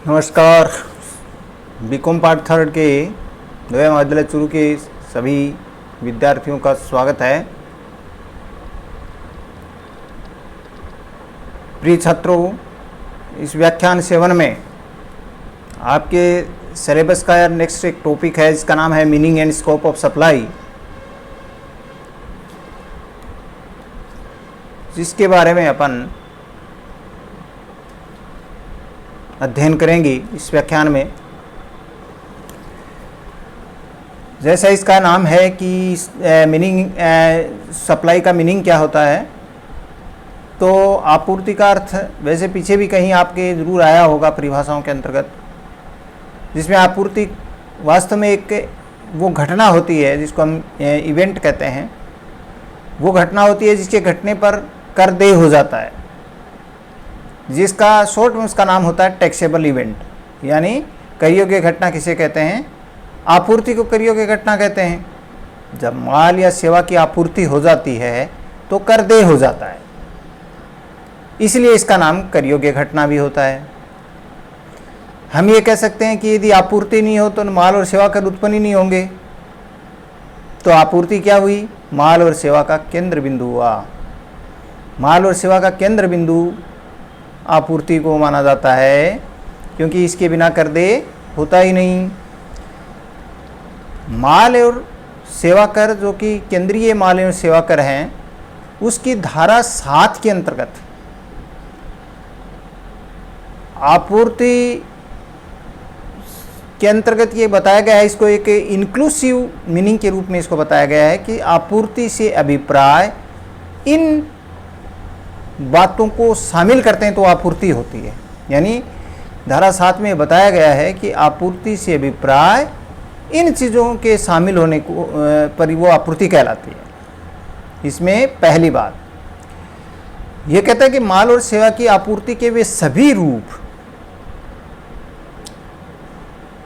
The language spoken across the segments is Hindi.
नमस्कार। बीकॉम पार्ट थर्ड के नया महाविद्यालय चूरू के सभी विद्यार्थियों का स्वागत है। प्रिय छात्रों, इस व्याख्यान 7 में आपके सिलेबस का नेक्स्ट एक टॉपिक है जिसका नाम है meaning and scope of supply, जिसके बारे में अपन अध्ययन करेंगे इस व्याख्यान में। जैसा इसका नाम है कि मीनिंग सप्लाई का मीनिंग क्या होता है, तो आपूर्ति का अर्थ वैसे पीछे भी कहीं आपके ज़रूर आया होगा परिभाषाओं के अंतर्गत, जिसमें आपूर्ति वास्तव में एक वो घटना होती है जिसको हम इवेंट कहते हैं। वो घटना होती है जिसके घटने पर कर देय हो जाता है, जिसका शॉर्ट में उसका नाम होता है टैक्सेबल इवेंट, यानी कर योग्य घटना किसे कहते हैं? आपूर्ति को कर योग्य घटना कहते हैं। जब माल या सेवा की आपूर्ति हो जाती है तो कर देय हो जाता है, इसलिए इसका नाम कर योग्य घटना भी होता है। हम ये कह सकते हैं कि यदि आपूर्ति नहीं हो तो माल और सेवा कर उत्पन्न ही नहीं होंगे। तो आपूर्ति क्या हुई? माल और सेवा का केंद्र बिंदु हुआ। माल और सेवा का केंद्र बिंदु आपूर्ति को माना जाता है, क्योंकि इसके बिना कर देय होता ही नहीं। माल और सेवा कर, जो कि केंद्रीय माल और सेवा कर हैं, उसकी धारा 7 के अंतर्गत आपूर्ति के अंतर्गत ये बताया गया है, इसको एक इंक्लूसिव मीनिंग के रूप में इसको बताया गया है कि आपूर्ति से अभिप्राय इन बातों को शामिल करते हैं तो आपूर्ति होती है। यानी धारा 7 में बताया गया है कि आपूर्ति से अभिप्राय इन चीज़ों के शामिल होने को पर वो आपूर्ति कहलाती है। इसमें पहली बात ये कहता है कि माल और सेवा की आपूर्ति के वे सभी रूप,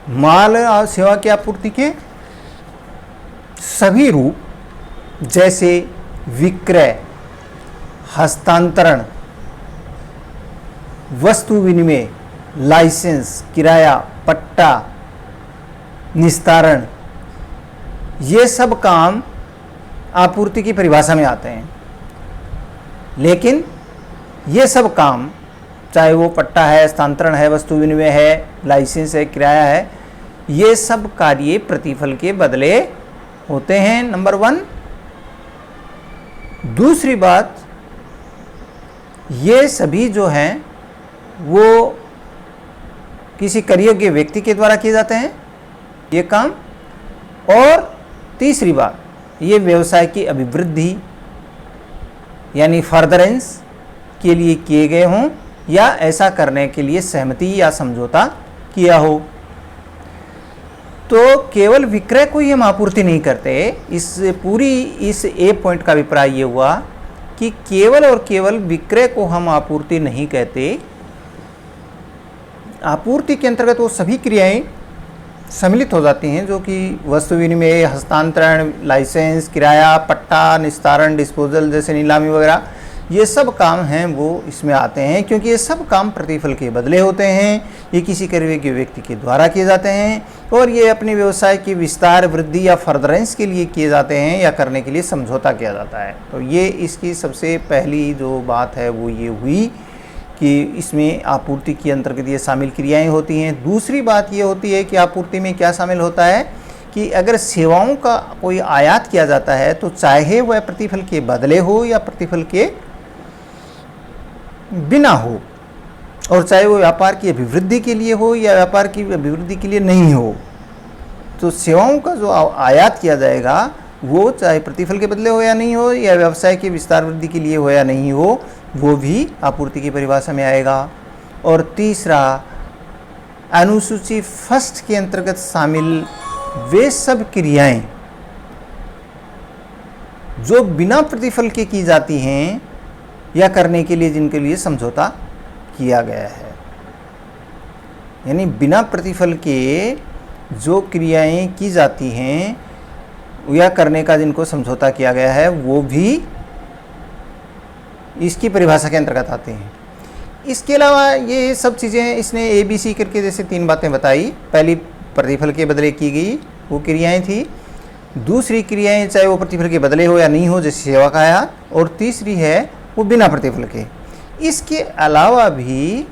माल और सेवा की आपूर्ति के सभी रूप, जैसे विक्रय, हस्तांतरण, वस्तु विनिमय, लाइसेंस, किराया, पट्टा, निस्तारण, ये सब काम आपूर्ति की परिभाषा में आते हैं। लेकिन ये सब काम, चाहे वो पट्टा है, हस्तांतरण है, वस्तु विनिमय है, लाइसेंस है, किराया है, ये सब कार्य प्रतिफल के बदले होते हैं, नंबर 1। दूसरी बात, ये सभी जो हैं वो किसी कर योग्य व्यक्ति के द्वारा किए जाते हैं ये काम। और तीसरी बात, ये व्यवसाय की अभिवृद्धि यानी फर्दरेंस के लिए किए गए हों या ऐसा करने के लिए सहमति या समझौता किया हो। तो केवल विक्रय को ही हम आपूर्ति नहीं करते। इस ए पॉइंट का अभिप्राय ये हुआ कि केवल और केवल विक्रय को हम आपूर्ति नहीं कहते। आपूर्ति के अंतर्गत वो सभी क्रियाएं सम्मिलित हो जाती हैं जो कि वस्तु विनिमय, हस्तांतरण, लाइसेंस, किराया, पट्टा, निस्तारण, डिस्पोजल जैसे नीलामी वगैरह, ये सब काम हैं वो इसमें आते हैं, क्योंकि ये सब काम प्रतिफल के बदले होते हैं। ये किसी कर योग्य व्यक्ति के द्वारा किए जाते हैं और ये अपने व्यवसाय की विस्तार, वृद्धि या फर्दरेंस के लिए किए जाते हैं या करने के लिए समझौता किया जाता है। तो ये इसकी सबसे पहली जो बात है वो ये हुई कि इसमें आपूर्ति के अंतर्गत ये शामिल क्रियाएं होती हैं। दूसरी बात ये होती है कि आपूर्ति में क्या शामिल होता है कि अगर सेवाओं का कोई आयात किया जाता है तो चाहे वह प्रतिफल के बदले हो या प्रतिफल के बिना हो, और चाहे वो व्यापार की अभिवृद्धि के लिए हो या व्यापार की अभिवृद्धि के लिए नहीं हो, तो सेवाओं का जो आयात किया जाएगा वो चाहे प्रतिफल के बदले हो या नहीं हो, या व्यवसाय की विस्तार वृद्धि के लिए हो या नहीं हो, वो भी आपूर्ति की परिभाषा में आएगा। और तीसरा, अनुसूची फर्स्ट के अंतर्गत शामिल वे सब क्रियाएं जो बिना प्रतिफल के की जाती हैं या करने के लिए जिनके लिए समझौता किया गया है, यानी बिना प्रतिफल के जो क्रियाएं की जाती हैं या करने का जिनको समझौता किया गया है वो भी इसकी परिभाषा के अंतर्गत आते हैं। इसके अलावा ये सब चीज़ें इसने ABC करके जैसे 3 बातें बताई। पहली प्रतिफल के बदले की गई वो क्रियाएं थी, दूसरी क्रियाएं चाहे वो प्रतिफल के बदले हो या नहीं हो जैसे सेवा का आया, और तीसरी है वो बिना प्रतिफल के। इसके अलावा भी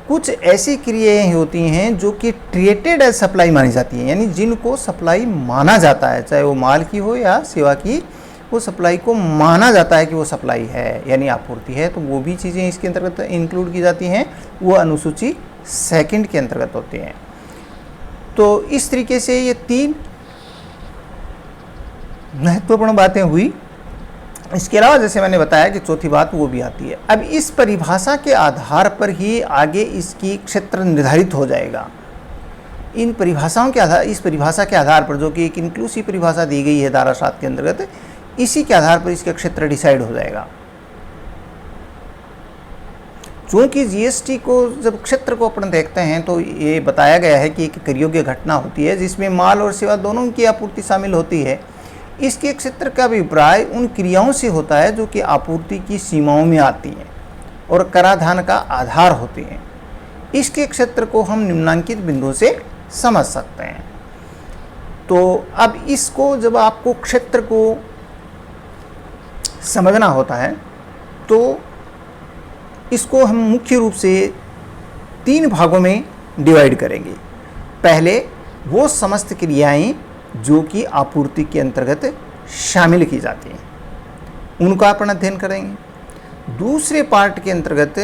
कुछ ऐसी क्रियाएं होती हैं जो कि ट्रीटेड एज सप्लाई मानी जाती हैं, यानी जिनको सप्लाई माना जाता है, चाहे वो माल की हो या सेवा की, वो सप्लाई को माना जाता है कि वो सप्लाई है यानी आपूर्ति है। तो वो भी चीज़ें इसके अंतर्गत इंक्लूड की जाती हैं, वो अनुसूची 2 के अंतर्गत होती हैं। तो इस तरीके से ये 3 महत्वपूर्ण बातें हुई। इसके अलावा जैसे मैंने बताया कि चौथी बात वो भी आती है। अब इस परिभाषा के आधार पर ही आगे इसकी क्षेत्र निर्धारित हो जाएगा। इन परिभाषाओं के आधार, इस परिभाषा के आधार पर जो कि एक इंक्लूसिव परिभाषा दी गई है धारा 7 के अंतर्गत, इसी के आधार पर इसका क्षेत्र डिसाइड हो जाएगा। चूँकि GST को जब क्षेत्र को अपन देखते हैं तो ये बताया गया है कि एक कर योग्य घटना होती है जिसमें माल और सेवा दोनों की आपूर्ति शामिल होती है। इसके क्षेत्र का अभिप्राय उन क्रियाओं से होता है जो कि आपूर्ति की सीमाओं में आती हैं और कराधान का आधार होती हैं। इसके क्षेत्र को हम निम्नांकित बिंदुओं से समझ सकते हैं। तो अब इसको जब आपको क्षेत्र को समझना होता है तो इसको हम मुख्य रूप से 3 भागों में डिवाइड करेंगे। पहले वो समस्त क्रियाएं जो कि आपूर्ति के अंतर्गत शामिल की जाती हैं, उनका अपन अध्ययन करेंगे। दूसरे पार्ट के अंतर्गत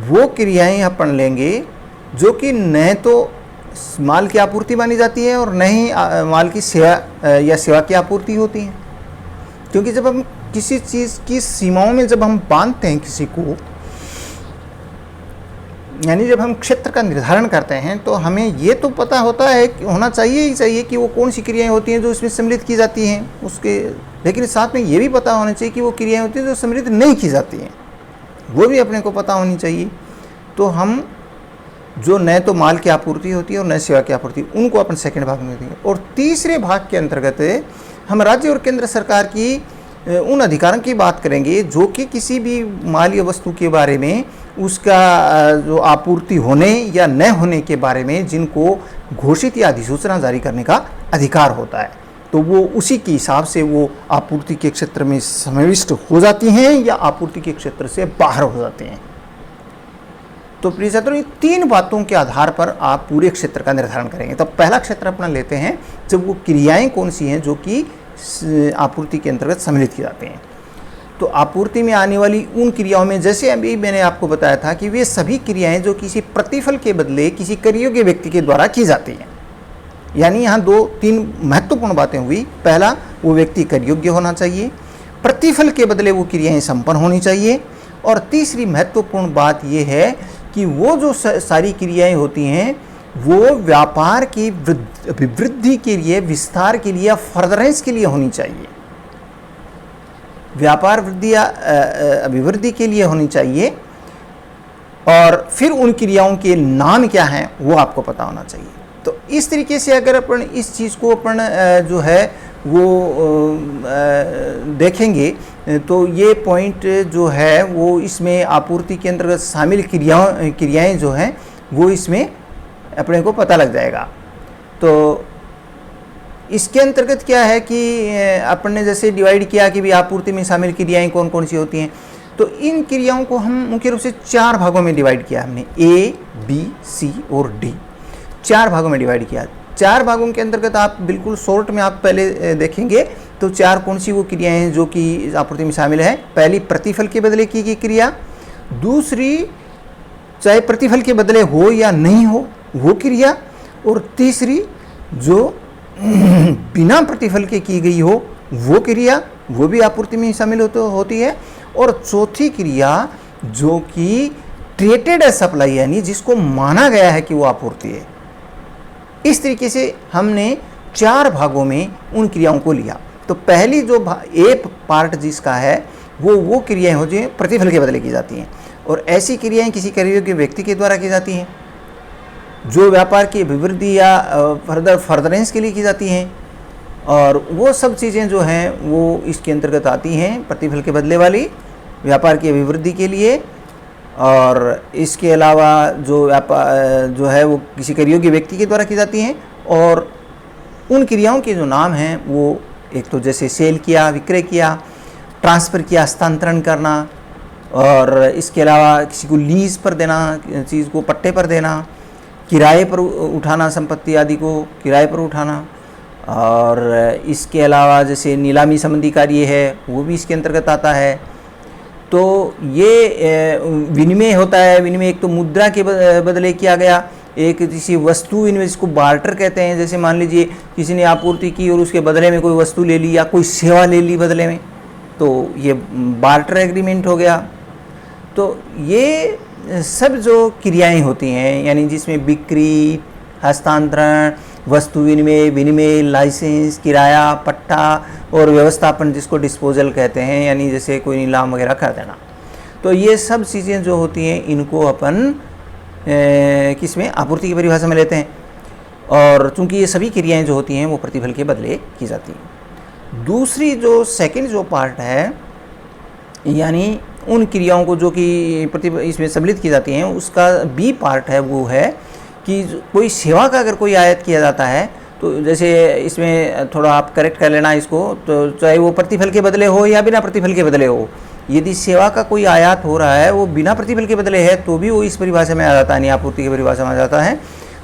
वो क्रियाएं अपन लेंगे जो कि न तो माल की आपूर्ति मानी जाती है और न ही माल की सेवा या सेवा की आपूर्ति होती है। क्योंकि जब हम किसी चीज़ की सीमाओं में जब हम बांधते हैं किसी को, यानी जब हम क्षेत्र का निर्धारण करते हैं तो हमें ये तो पता होता है, होना चाहिए ही चाहिए कि वो कौन सी क्रियाएं होती हैं जो इसमें सम्मिलित की जाती हैं उसके, लेकिन साथ में ये भी पता होना चाहिए कि वो क्रियाएं होती हैं जो सम्मिलित नहीं की जाती हैं, वो भी अपने को पता होनी चाहिए। तो हम जो न तो माल की आपूर्ति होती है और न सेवा की आपूर्ति, उनको अपन सेकंड भाग में देंगे। और तीसरे भाग के अंतर्गत हम राज्य और केंद्र सरकार की उन अधिकारों की बात करेंगे जो कि किसी भी माल या वस्तु के बारे में उसका जो आपूर्ति होने या न होने के बारे में जिनको घोषित या अधिसूचना जारी करने का अधिकार होता है, तो वो उसी के हिसाब से वो आपूर्ति के क्षेत्र में समाविष्ट हो जाती हैं या आपूर्ति के क्षेत्र से बाहर हो जाते हैं। तो प्रिय छात्रों, इन 3 बातों के आधार पर आप पूरे क्षेत्र का निर्धारण करेंगे। तो पहला क्षेत्र अपना लेते हैं जब वो क्रियाएं कौन सी हैं जो कि आपूर्ति के अंतर्गत सम्मिलित की जाती हैं। तो आपूर्ति में आने वाली उन क्रियाओं में जैसे अभी मैंने आपको बताया था कि वे सभी क्रियाएं जो किसी प्रतिफल के बदले किसी कर योग्य व्यक्ति के द्वारा की जाती हैं। यानी यहाँ 2-3 महत्वपूर्ण बातें हुई। पहला, वो व्यक्ति कर योग्य होना चाहिए, प्रतिफल के बदले वो क्रियाएं संपन्न होनी चाहिए, और तीसरी महत्वपूर्ण बात यह है कि वो जो सारी क्रियाएं होती हैं वो व्यापार की अभिवृद्धि के लिए, विस्तार के लिए या फर्दरेंस के लिए होनी चाहिए। व्यापार वृद्धि या अभिवृद्धि के लिए होनी चाहिए, और फिर उन क्रियाओं के नाम क्या हैं वो आपको पता होना चाहिए। तो इस तरीके से अगर अपन इस चीज़ को अपन जो है वो देखेंगे तो ये पॉइंट जो है वो इसमें आपूर्ति के अंतर्गत शामिल क्रियाएं जो हैं वो इसमें अपने को पता लग जाएगा। तो इसके अंतर्गत क्या है कि अपन ने जैसे डिवाइड किया कि भी आपूर्ति में शामिल क्रियाएं कौन कौन सी होती हैं, तो इन क्रियाओं को हम मुख्य रूप से 4 भागों में डिवाइड किया हमने, A, B, C और D, 4 भागों में डिवाइड किया। 4 भागों के अंतर्गत आप बिल्कुल शॉर्ट में आप पहले देखेंगे तो 4 कौन सी वो क्रियाएं हैं जो कि आपूर्ति में शामिल है। पहली, प्रतिफल के बदले की गई क्रिया। दूसरी, चाहे प्रतिफल के बदले हो या नहीं हो वो क्रिया। और तीसरी, जो बिना प्रतिफल के की गई हो वो क्रिया, वो भी आपूर्ति में शामिल होती है। और चौथी क्रिया जो कि ट्रीटेड एज सप्लाई, यानी जिसको माना गया है कि वो आपूर्ति है। इस तरीके से हमने 4 भागों में उन क्रियाओं को लिया। तो पहली जो एक पार्ट जिसका है वो क्रियाएं हो जो प्रतिफल के बदले की जाती हैं, और ऐसी क्रियाएं किसी कर योग्य व्यक्ति के द्वारा की जाती हैं जो व्यापार की अभिवृद्धि या फर्दरेंस के लिए की जाती हैं। और वो सब चीज़ें जो हैं वो इसके अंतर्गत आती हैं, प्रतिफल के बदले वाली, व्यापार की अभिवृद्धि के लिए, और इसके अलावा जो है वो किसी कर योग्य व्यक्ति के द्वारा की जाती हैं। और उन क्रियाओं के जो नाम हैं वो एक तो जैसे सेल किया, विक्रय किया, ट्रांसफ़र किया, हस्तांतरण करना, और इसके अलावा किसी को लीज पर देना, चीज़ को पट्टे पर देना, किराए पर उठाना, संपत्ति आदि को किराए पर उठाना, और इसके अलावा जैसे नीलामी संबंधी कार्य है वो भी इसके अंतर्गत आता है। तो ये विनिमय होता है। विनिमय एक तो मुद्रा के बदले किया गया, एक किसी वस्तु विनिमय जिसको बार्टर कहते हैं। जैसे मान लीजिए किसी ने आपूर्ति की और उसके बदले में कोई वस्तु ले ली या कोई सेवा ले ली बदले में, तो ये बार्टर एग्रीमेंट हो गया। तो ये सब जो क्रियाएं होती हैं, यानी जिसमें बिक्री, हस्तांतरण, वस्तु विनिमय, विनिमय, लाइसेंस, किराया, पट्टा और व्यवस्थापन जिसको डिस्पोजल कहते हैं, यानी जैसे कोई नीलाम वगैरह कर देना, तो ये सब चीज़ें जो होती हैं इनको अपन किसमें आपूर्ति की परिभाषा में लेते हैं। और चूंकि ये सभी क्रियाएं जो होती हैं वो प्रतिफल के बदले की जाती हैं। दूसरी जो सेकंड जो पार्ट है, यानी उन क्रियाओं को जो कि इसमें सम्मिलित की जाती हैं, उसका बी पार्ट है, वो है कि कोई सेवा का अगर कोई आयात किया जाता है, तो जैसे इसमें थोड़ा आप करेक्ट कर लेना इसको, तो चाहे वो प्रतिफल के बदले हो या बिना प्रतिफल के बदले हो, यदि सेवा का कोई आयात हो रहा है वो बिना प्रतिफल के बदले है तो भी वो इस परिभाषा में आ जाता है, नहीं आपूर्ति की परिभाषा में आ जाता है।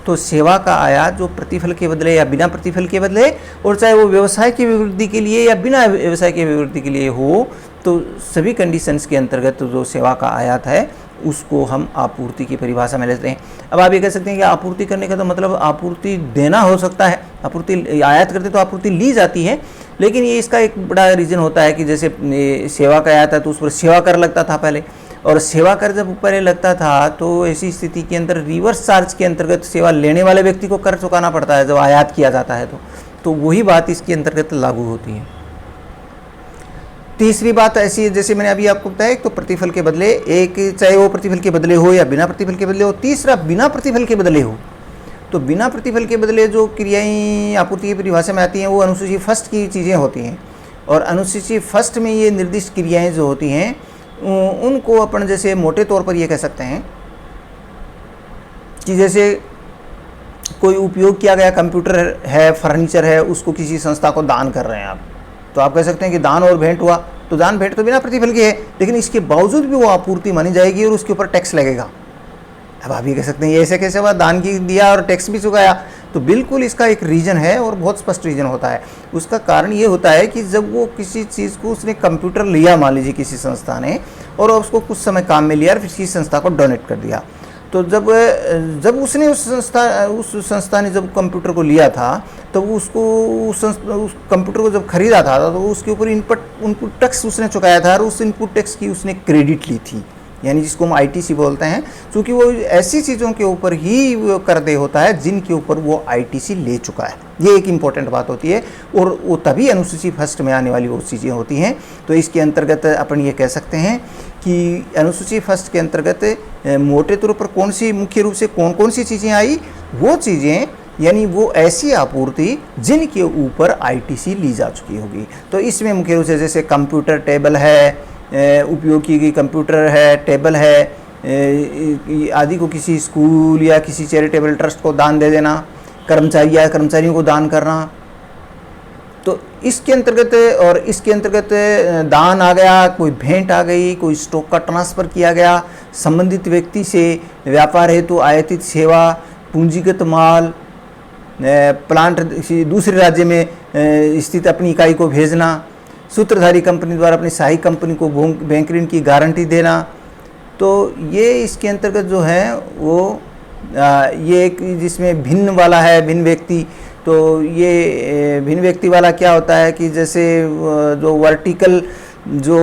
तो सेवा का आयात जो प्रतिफल के बदले या बिना प्रतिफल के बदले, और चाहे वो व्यवसाय की अभिवृद्धि के लिए या बिना व्यवसाय की अभिवृद्धि के लिए हो, तो सभी कंडीशंस के अंतर्गत जो सेवा का आयात है उसको हम आपूर्ति की परिभाषा में लेते हैं। अब आप ये कह सकते हैं कि आपूर्ति करने का तो मतलब आपूर्ति देना हो सकता है, आपूर्ति आयात करते तो आपूर्ति ली जाती है, लेकिन ये इसका एक बड़ा रीज़न होता है कि जैसे सेवा का आयात है तो उस पर सेवा कर लगता था पहले, और सेवा कर जब पहले लगता था तो ऐसी स्थिति के अंदर रिवर्स चार्ज के अंतर्गत सेवा लेने वाले व्यक्ति को कर चुकाना पड़ता है जब आयात किया जाता है। तो वही बात इसके अंतर्गत लागू होती है। तीसरी बात ऐसी है, जैसे मैंने अभी आपको बताया, एक तो प्रतिफल के बदले, एक चाहे वो प्रतिफल के बदले हो या बिना प्रतिफल के बदले हो, तीसरा बिना प्रतिफल के बदले हो। तो बिना प्रतिफल के बदले जो क्रियाएं आपूर्ति की परिभाषा में आती हैं वो अनुसूची फर्स्ट की चीज़ें होती हैं, और अनुसूची फर्स्ट में ये निर्दिष्ट क्रियाएं जो होती हैं उनको अपन जैसे मोटे तौर पर ये कह सकते हैं कि जैसे कोई उपयोग किया गया कंप्यूटर है, फर्नीचर है, उसको किसी संस्था को दान कर रहे हैं आप, तो आप कह सकते हैं कि दान और भेंट हुआ, तो दान भेंट तो बिना प्रतिफल की है, लेकिन इसके बावजूद भी वो आपूर्ति मानी जाएगी और उसके ऊपर टैक्स लगेगा। अब आप ये कह सकते हैं ये ऐसे कैसे हुआ, दान की दिया और टैक्स भी चुकाया, तो बिल्कुल इसका एक रीज़न है और बहुत स्पष्ट रीज़न होता है। उसका कारण ये होता है कि जब वो किसी चीज़ को उसने कंप्यूटर लिया, मान लीजिए किसी संस्था ने, और उसको कुछ समय काम में लिया और फिर किसी संस्था को डोनेट कर दिया, तो जब उसने उस संस्था ने जब कंप्यूटर को लिया था, तो उसको उस कंप्यूटर को जब खरीदा था तो उसके ऊपर इनपुट टैक्स उसने चुकाया था, और उस इनपुट टैक्स की उसने क्रेडिट ली थी, यानी जिसको हम आईटीसी बोलते हैं, क्योंकि वो ऐसी चीज़ों के ऊपर ही वो कर दे होता है जिनके ऊपर वो आईटीसी ले चुका है। ये एक इम्पॉर्टेंट बात होती है, और वो तभी अनुसूची फर्स्ट में आने वाली वो चीज़ें होती हैं। तो इसके अंतर्गत अपन ये कह सकते हैं कि अनुसूची फर्स्ट के अंतर्गत मोटे तौर पर कौन सी मुख्य रूप से कौन कौन सी चीज़ें आई, वो चीज़ें यानी वो ऐसी आपूर्ति जिनके ऊपर आईटीसी ली जा चुकी होगी। तो इसमें मुख्य रूप से जैसे कंप्यूटर टेबल है, उपयोग की गई कंप्यूटर है, टेबल है आदि को किसी स्कूल या किसी चैरिटेबल ट्रस्ट को दान दे देना, कर्मचारियों को दान करना, तो इसके अंतर्गत, और इसके अंतर्गत दान आ गया, कोई भेंट आ गई, कोई स्टॉक का ट्रांसफ़र किया गया, संबंधित व्यक्ति से व्यापार हेतु आयातित सेवा, पूंजीगत माल, प्लांट दूसरे राज्य में स्थित अपनी इकाई को भेजना, सूत्रधारी कंपनी द्वारा अपनी सहायक कंपनी को बैंक ऋण की गारंटी देना। तो ये इसके अंतर्गत जो है वो ये एक जिसमें भिन्न वाला है, भिन्न व्यक्ति। तो ये भिन्न व्यक्ति वाला क्या होता है कि जैसे जो वर्टिकल जो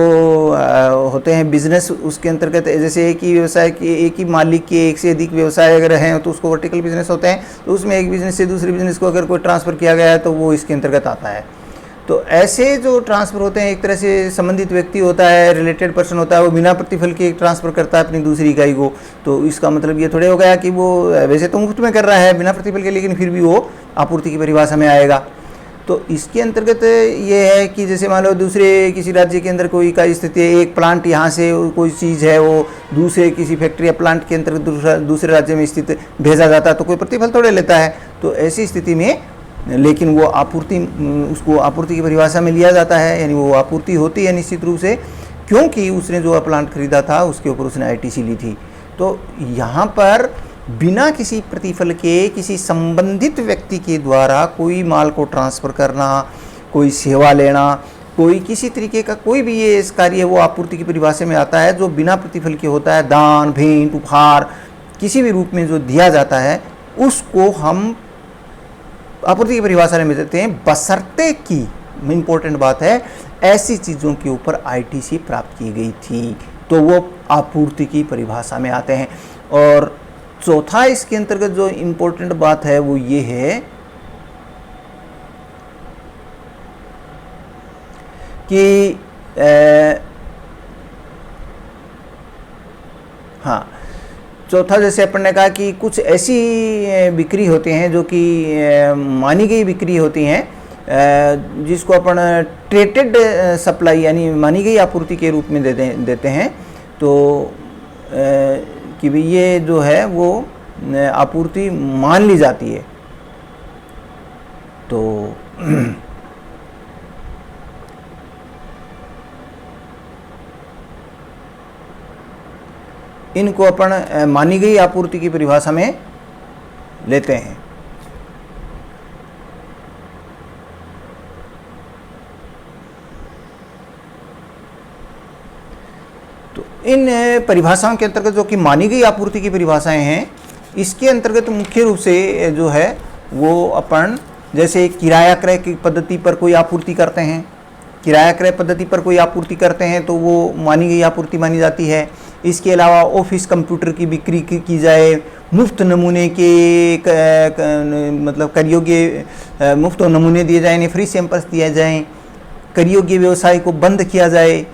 होते हैं बिजनेस, उसके अंतर्गत जैसे एक ही व्यवसाय के एक ही मालिक के एक से अधिक व्यवसाय अगर हैं तो उसको वर्टिकल बिजनेस होते हैं। तो उसमें एक बिजनेस से दूसरे बिजनेस को अगर कोई ट्रांसफ़र किया गया है तो वो इसके अंतर्गत आता है। तो ऐसे जो ट्रांसफ़र होते हैं, एक तरह से संबंधित व्यक्ति होता है, रिलेटेड पर्सन होता है, वो बिना प्रतिफल के ट्रांसफ़र करता है अपनी दूसरी इकाई को। तो इसका मतलब ये थोड़े हो गया कि वो वैसे तो मुफ्त में कर रहा है बिना प्रतिफल के, लेकिन फिर भी वो आपूर्ति की परिभाषा में आएगा। तो इसके अंतर्गत ये है कि जैसे मान लो दूसरे किसी राज्य के अंदर कोई का स्थिति है, एक प्लांट यहाँ से कोई चीज़ है वो दूसरे किसी फैक्ट्री या प्लांट के अंतर्गत दूसरे राज्य में स्थित भेजा जाता है, तो कोई प्रतिफल थोड़े लेता है। तो ऐसी स्थिति में लेकिन वो आपूर्ति, उसको आपूर्ति की परिभाषा में लिया जाता है, यानी वो आपूर्ति होती है निश्चित रूप से, क्योंकि उसने जो प्लांट खरीदा था उसके ऊपर उसने आईटीसी ली थी। तो यहाँ पर बिना किसी प्रतिफल के किसी संबंधित व्यक्ति के द्वारा कोई माल को ट्रांसफ़र करना, कोई सेवा लेना, कोई किसी तरीके का कोई भी ये इस कार्य वो आपूर्ति की परिभाषा में आता है, जो बिना प्रतिफल के होता है, दान, भेंट, उपहार किसी भी रूप में जो दिया जाता है उसको हम आपूर्ति की परिभाषा में देते हैं, बशर्ते की इम्पोर्टेंट बात है ऐसी चीज़ों के ऊपर आईटीसी प्राप्त की गई थी, तो वो आपूर्ति की परिभाषा में आते हैं। और चौथा इसके अंतर्गत जो इम्पोर्टेंट बात है वो ये है कि हाँ, चौथा जैसे अपन ने कहा कि कुछ ऐसी बिक्री होती हैं जो कि मानी गई बिक्री होती हैं, जिसको अपन ट्रेटेड सप्लाई यानी मानी गई आपूर्ति के रूप में देते हैं। तो कि भी ये जो है वो आपूर्ति मान ली जाती है। तो इनको अपन मानी गई आपूर्ति की परिभाषा में लेते हैं। तो इन परिभाषाओं के अंतर्गत जो कि मानी गई आपूर्ति की परिभाषाएं हैं, इसके अंतर्गत मुख्य रूप से जो है वो अपन जैसे किराया क्रय की पद्धति पर कोई आपूर्ति करते हैं, किराया क्रय पद्धति पर कोई आपूर्ति करते हैं तो वो मानी गई आपूर्ति मानी जाती है। इसके अलावा ऑफिस कंप्यूटर की बिक्री की जाए, मुफ्त नमूने के मतलब कर योग्य मुफ्त नमूने दिए जाए, फ्री सैंपल्स दिए जाएं, कर योग्य व्यवसाय को बंद किया जाए,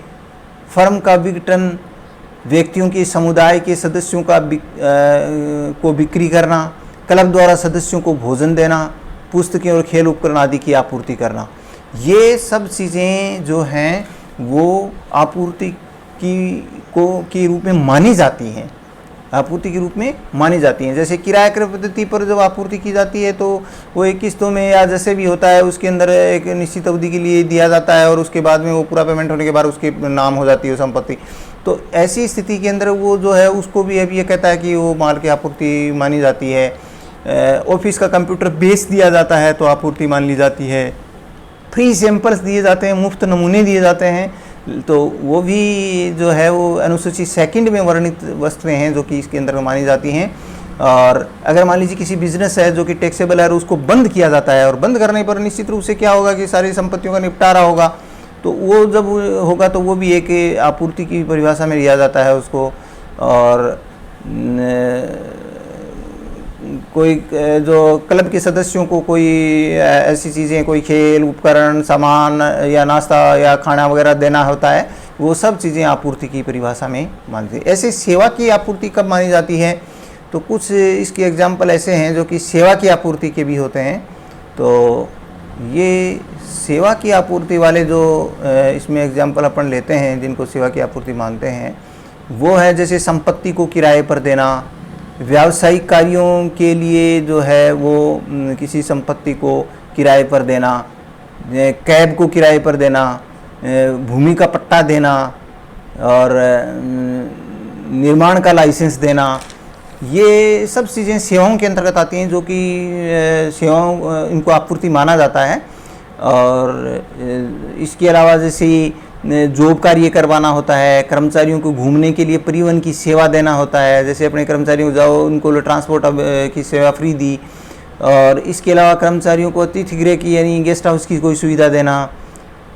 फर्म का विघटन, व्यक्तियों के समुदाय के सदस्यों का को बिक्री करना, क्लब द्वारा सदस्यों को भोजन देना, पुस्तकें और खेल उपकरण आदि की आपूर्ति करना, ये सब चीज़ें जो हैं वो आपूर्ति की रूप में मानी जाती हैं, आपूर्ति के रूप में मानी जाती हैं। जैसे किराया क्रय पद्धति पर जब आपूर्ति की जाती है तो वो एक किस्तों में या जैसे भी होता है उसके अंदर एक निश्चित अवधि के लिए दिया जाता है और उसके बाद में वो पूरा पेमेंट होने के बाद उसके नाम हो जाती है संपत्ति। तो ऐसी स्थिति के अंदर वो जो है उसको भी अब ये कहता है कि वो माल की आपूर्ति मानी जाती है। ऑफिस का कंप्यूटर बेच दिया जाता है तो आपूर्ति मान ली जाती है। फ्री सैंपल्स दिए जाते हैं, मुफ्त नमूने दिए जाते हैं, तो वो भी जो है वो अनुसूची सेकंड में वर्णित वस्तुएं हैं जो कि इसके अंदर मानी जाती हैं। और अगर मान लीजिए किसी बिजनेस है जो कि टैक्सेबल है और उसको बंद किया जाता है और बंद करने पर निश्चित रूप से क्या होगा कि सारी संपत्तियों का निपटारा होगा, तो वो जब होगा तो वो भी एक आपूर्ति की परिभाषा में लिया जाता है उसको। और कोई जो क्लब के सदस्यों को कोई ऐसी चीज़ें, कोई खेल उपकरण, सामान या नाश्ता या खाना वगैरह देना होता है, वो सब चीज़ें आपूर्ति की परिभाषा में मानती है। ऐसे सेवा की आपूर्ति कब मानी जाती है, तो कुछ इसके एग्जाम्पल ऐसे हैं जो कि सेवा की आपूर्ति के भी होते हैं। तो ये सेवा की आपूर्ति वाले जो इसमें एग्जाम्पल अपन लेते हैं जिनको सेवा की आपूर्ति मानते हैं, वो है जैसे संपत्ति को किराए पर देना, व्यावसायिक कार्यों के लिए जो है वो किसी संपत्ति को किराए पर देना, कैब को किराए पर देना, भूमि का पट्टा देना और निर्माण का लाइसेंस देना, ये सब चीज़ें सेवाओं के अंतर्गत आती हैं जो कि सेवाओं इनको आपूर्ति माना जाता है। और इसके अलावा जैसे जॉब कार्य करवाना होता है, कर्मचारियों को घूमने के लिए परिवहन की सेवा देना होता है, जैसे अपने कर्मचारियों को जाओ उनको ट्रांसपोर्ट की सेवा फ्री दी। और इसके अलावा कर्मचारियों को अतिथि गृह की यानी गेस्ट हाउस की कोई सुविधा देना,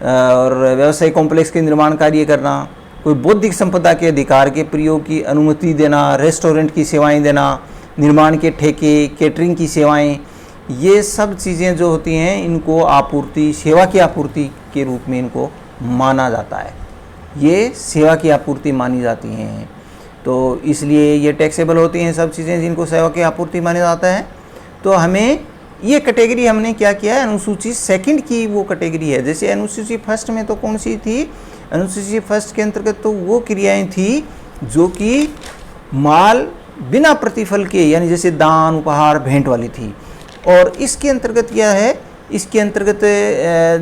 और व्यवसाय कॉम्प्लेक्स के निर्माण कार्य करना, कोई बौद्धिक संपदा के अधिकार के प्रयोग की अनुमति देना, रेस्टोरेंट की सेवाएँ देना, निर्माण के ठेके, कैटरिंग की सेवाएँ, ये सब चीज़ें जो होती हैं इनको आपूर्ति, सेवा की आपूर्ति के रूप में इनको माना जाता है। ये सेवा की आपूर्ति मानी जाती हैं, तो इसलिए ये टैक्सेबल होती हैं सब चीज़ें जिनको सेवा की आपूर्ति माना जाता है। तो हमें ये कैटेगरी हमने क्या किया है, अनुसूची सेकंड की वो कैटेगरी है। जैसे अनुसूची फर्स्ट में तो कौन सी थी, अनुसूची फर्स्ट के अंतर्गत तो वो क्रियाएं थी जो कि माल बिना प्रतिफल के, यानी जैसे दान, उपहार, भेंट वाली थी। और इसके अंतर्गत क्या है, इसके अंतर्गत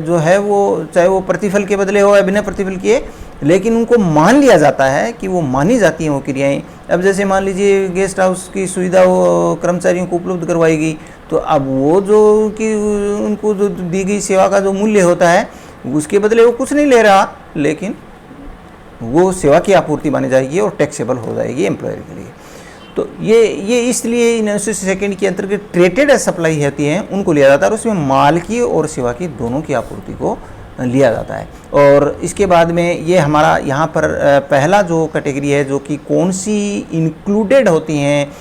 जो है वो चाहे वो प्रतिफल के बदले हो या बिना प्रतिफल के, लेकिन उनको मान लिया जाता है कि वो मानी जाती हैं वो क्रियाएं। अब जैसे मान लीजिए गेस्ट हाउस की सुविधा वो कर्मचारियों को उपलब्ध करवाएगी, तो अब वो जो कि उनको जो दी गई सेवा का जो मूल्य होता है उसके बदले वो कुछ नहीं ले रहा, लेकिन वो सेवा की आपूर्ति मानी जाएगी और टैक्सेबल हो जाएगी एम्प्लॉयर के लिए। तो ये इसलिए इन अनुसूची सेकंड के अंतर्गत ट्रेटेड एज सप्लाई होती हैं उनको लिया जाता है, और उसमें माल की और सेवा की दोनों की आपूर्ति को लिया जाता है। और इसके बाद में ये हमारा यहाँ पर पहला जो कैटेगरी है जो कि कौन सी इंक्लूडेड होती हैं,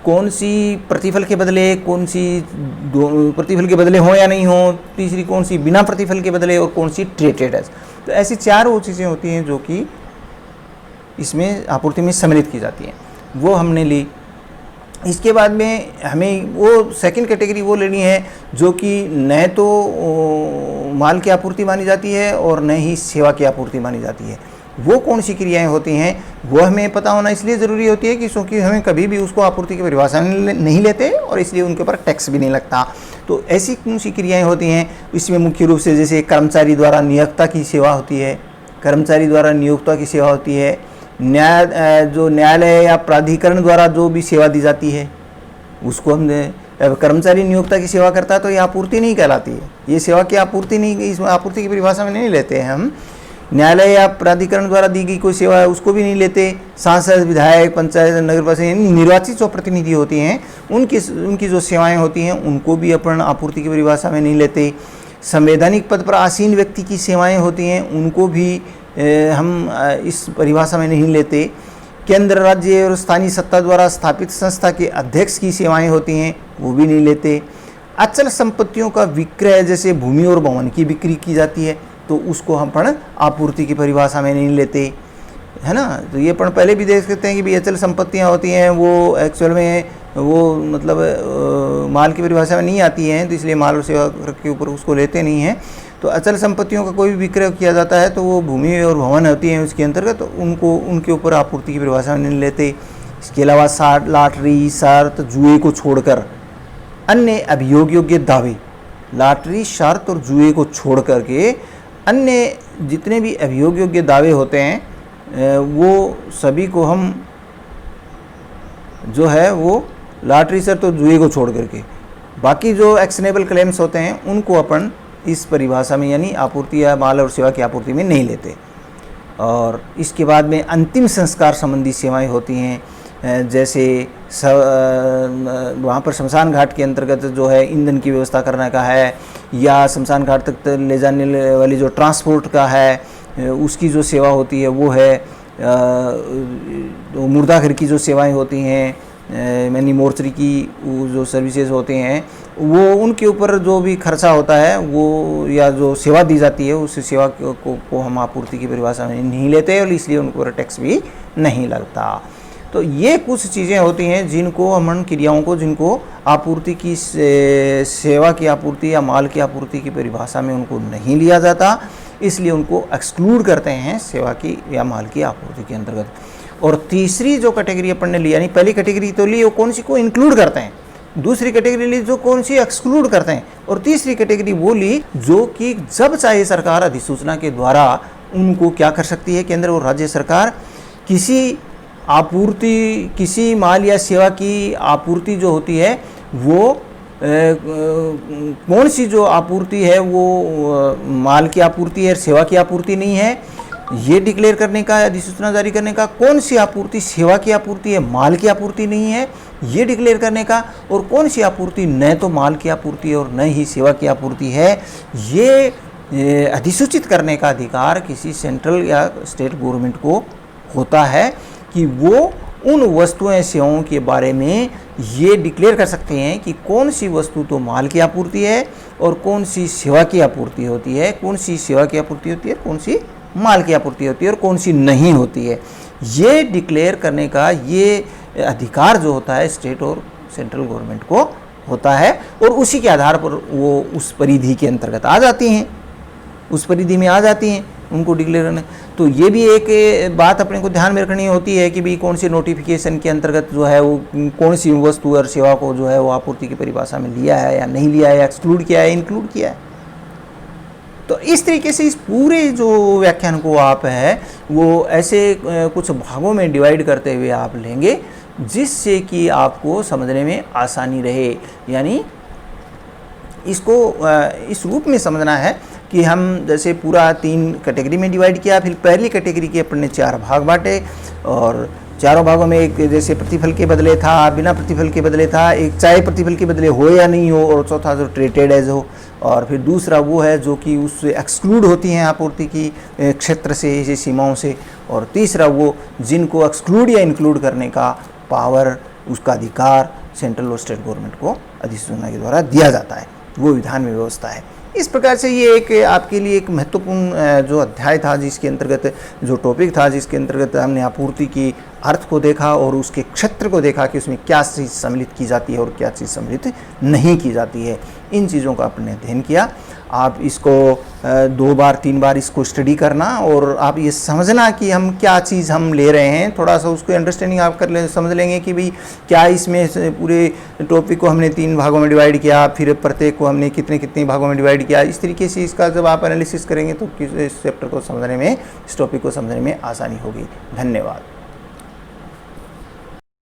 कौन सी प्रतिफल के बदले, कौन सी प्रतिफल के बदले हो या नहीं हो, तीसरी कौन सी बिना प्रतिफल के बदले, और कौन सी ट्रेटेड एज। तो ऐसी चार वो चीज़ें होती हैं जो कि इसमें आपूर्ति में सम्मिलित की जाती हैं, वो हमने ली। इसके बाद में हमें वो सेकंड कैटेगरी वो लेनी है जो कि न तो माल की आपूर्ति मानी जाती है और न ही सेवा की आपूर्ति मानी जाती है। वो कौन सी क्रियाएं होती हैं वो हमें पता होना इसलिए ज़रूरी होती है कि क्योंकि हमें कभी भी उसको आपूर्ति की परिभाषा नहीं लेते और इसलिए उनके ऊपर टैक्स भी नहीं लगता। तो ऐसी कौन सी क्रियाएँ होती हैं, इसमें मुख्य रूप से जैसे कर्मचारी द्वारा नियोक्ता की सेवा होती है, कर्मचारी द्वारा नियोक्ता की सेवा होती है, न्यायालय या प्राधिकरण द्वारा जो भी सेवा दी जाती है उसको हमने, कर्मचारी नियोक्ता की सेवा करता है तो ये आपूर्ति नहीं कहलाती है, ये सेवा की आपूर्ति नहीं, इसमें आपूर्ति की परिभाषा में नहीं लेते हैं हम। न्यायालय या प्राधिकरण द्वारा दी गई कोई सेवा है उसको भी नहीं लेते। सांसद, विधायक, पंचायत, नगर पालिका निर्वाचित जो प्रतिनिधि होती हैं उनकी जो सेवाएं होती हैं उनको भी अपन आपूर्ति की परिभाषा में नहीं लेते। संवैधानिक पद पर आसीन व्यक्ति की सेवाएं होती हैं उनको भी हम इस परिभाषा में नहीं लेते। केंद्र, राज्य और स्थानीय सत्ता द्वारा स्थापित संस्था के अध्यक्ष की सेवाएं होती हैं वो भी नहीं लेते। अचल संपत्तियों का विक्रय, जैसे भूमि और भवन की बिक्री की जाती है तो उसको हम अपन आपूर्ति की परिभाषा में नहीं लेते, है ना। तो ये अपन पहले भी देख सकते हैं कि भी अचल संपत्तियां होती हैं वो एक्चुअल में वो मतलब माल की परिभाषा में नहीं आती हैं, तो इसलिए माल और सेवा के ऊपर उसको लेते नहीं हैं। तो अचल संपत्तियों का कोई भी विक्रय किया जाता है तो वो भूमि और भवन होती हैं उसके अंतर्गत, तो उनको उनके ऊपर आपूर्ति की परिभाषा में नहीं लेते। इसके अलावा लॉटरी, शर्त, जुए को छोड़कर अन्य अभियोग योग्य दावे, लॉटरी, शर्त और जुए को छोड़ करके अन्य जितने भी अभियोग योग्य दावे होते हैं वो सभी को हम जो है वो लॉटरी, शर्त और जुए को छोड़ करके बाकी जो एक्शनेबल क्लेम्स होते हैं उनको अपन इस परिभाषा में यानी आपूर्ति या माल और सेवा की आपूर्ति में नहीं लेते। और इसके बाद में अंतिम संस्कार संबंधी सेवाएं होती हैं, जैसे वहाँ पर शमशान घाट के अंतर्गत जो है ईंधन की व्यवस्था करने का है, या शमशान घाट तक ले जाने वाली जो ट्रांसपोर्ट का है उसकी जो सेवा होती है वो है। मुर्दाघर की जो सेवाएं होती हैं यानी मोर्चरी की वो जो सर्विसेज होते हैं वो उनके ऊपर जो भी खर्चा होता है वो या जो सेवा दी जाती है उस सेवा को हम आपूर्ति की परिभाषा में नहीं लेते और इसलिए उनको टैक्स भी नहीं लगता। तो ये कुछ चीज़ें होती हैं जिनको हम क्रियाओं को जिनको आपूर्ति की सेवा की आपूर्ति या माल की आपूर्ति की परिभाषा में उनको नहीं लिया जाता, इसलिए उनको एक्सक्लूड करते हैं सेवा की या माल की आपूर्ति के अंतर्गत। और तीसरी जो कैटेगरी अपन ने ली, यानी पहली कैटेगरी तो ली वो कौन सी को इंक्लूड करते हैं, दूसरी कैटेगरी ली जो कौन सी एक्सक्लूड करते हैं, और तीसरी कैटेगरी वो ली जो कि जब चाहे सरकार अधिसूचना के द्वारा उनको क्या कर सकती है, केंद्र और राज्य सरकार किसी आपूर्ति, किसी माल या सेवा की आपूर्ति जो होती है वो कौन सी जो आपूर्ति है वो माल की आपूर्ति है, सेवा की आपूर्ति नहीं है, ये डिक्लेयर करने का, अधिसूचना जारी करने का। कौन सी आपूर्ति सेवा की आपूर्ति है, माल की आपूर्ति नहीं है, ये डिक्लेयर करने का। और कौन सी आपूर्ति न तो माल की आपूर्ति है और न ही सेवा की आपूर्ति है, ये अधिसूचित करने का अधिकार किसी सेंट्रल या स्टेट गवर्नमेंट को होता है कि वो उन वस्तुएं सेवाओं के बारे में ये डिक्लेयर कर सकते हैं कि कौन सी वस्तु तो माल की आपूर्ति है और कौन सी सेवा की आपूर्ति होती है, कौन सी सेवा की आपूर्ति होती है, कौन सी माल की आपूर्ति होती है और कौन सी नहीं होती है। ये डिक्लेयर करने का ये अधिकार जो होता है स्टेट और सेंट्रल गवर्नमेंट को होता है और उसी के आधार पर वो उस परिधि के अंतर्गत आ जाती हैं, उस परिधि में आ जाती हैं, उनको डिक्लेयर करने। तो ये भी एक बात अपने को ध्यान में रखनी होती है कि भाई कौन सी नोटिफिकेशन के अंतर्गत जो है वो कौन सी वस्तु और सेवा को जो है वो आपूर्ति की परिभाषा में लिया है या नहीं लिया है, या एक्सक्लूड किया है, इंक्लूड किया है। तो इस तरीके से इस पूरे जो व्याख्यान को आप है वो ऐसे कुछ भागों में डिवाइड करते हुए आप लेंगे जिससे कि आपको समझने में आसानी रहे। यानी इसको इस रूप में समझना है कि हम जैसे पूरा 3 कैटेगरी में डिवाइड किया, फिर पहली कैटेगरी के अपन ने 4 भाग बांटे और चारों भागों में एक जैसे प्रतिफल के बदले था, बिना प्रतिफल के बदले था, एक चाहे प्रतिफल के बदले हो या नहीं हो, और चौथा जो ट्रेटेड एज हो, और फिर दूसरा वो है जो कि उससे एक्सक्लूड होती हैं आपूर्ति की क्षेत्र से, इसी सीमाओं से, और तीसरा वो जिनको एक्सक्लूड या इंक्लूड करने का पावर, उसका अधिकार सेंट्रल और स्टेट गवर्नमेंट को अधिसूचना के द्वारा दिया जाता है, वो विधान में व्यवस्था है। इस प्रकार से ये एक आपके लिए एक महत्वपूर्ण जो अध्याय था, जिसके अंतर्गत जो टॉपिक था, जिसके अंतर्गत हमने आपूर्ति की अर्थ को देखा और उसके क्षेत्र को देखा कि उसमें क्या चीज़ सम्मिलित की जाती है और क्या चीज़ सम्मिलित नहीं की जाती है। इन चीज़ों का आपने अध्ययन किया। आप इसको 2 बार 3 बार इसको स्टडी करना और आप ये समझना कि हम क्या चीज़ हम ले रहे हैं, थोड़ा सा उसको अंडरस्टैंडिंग आप कर ले, समझ लेंगे कि भाई क्या इसमें पूरे टॉपिक को हमने 3 भागों में डिवाइड किया, फिर प्रत्येक को हमने कितने कितने भागों में डिवाइड किया। इस तरीके से इसका जब आप एनालिसिस करेंगे तो इस चैप्टर को समझने में, इस टॉपिक को समझने में आसानी होगी। धन्यवाद।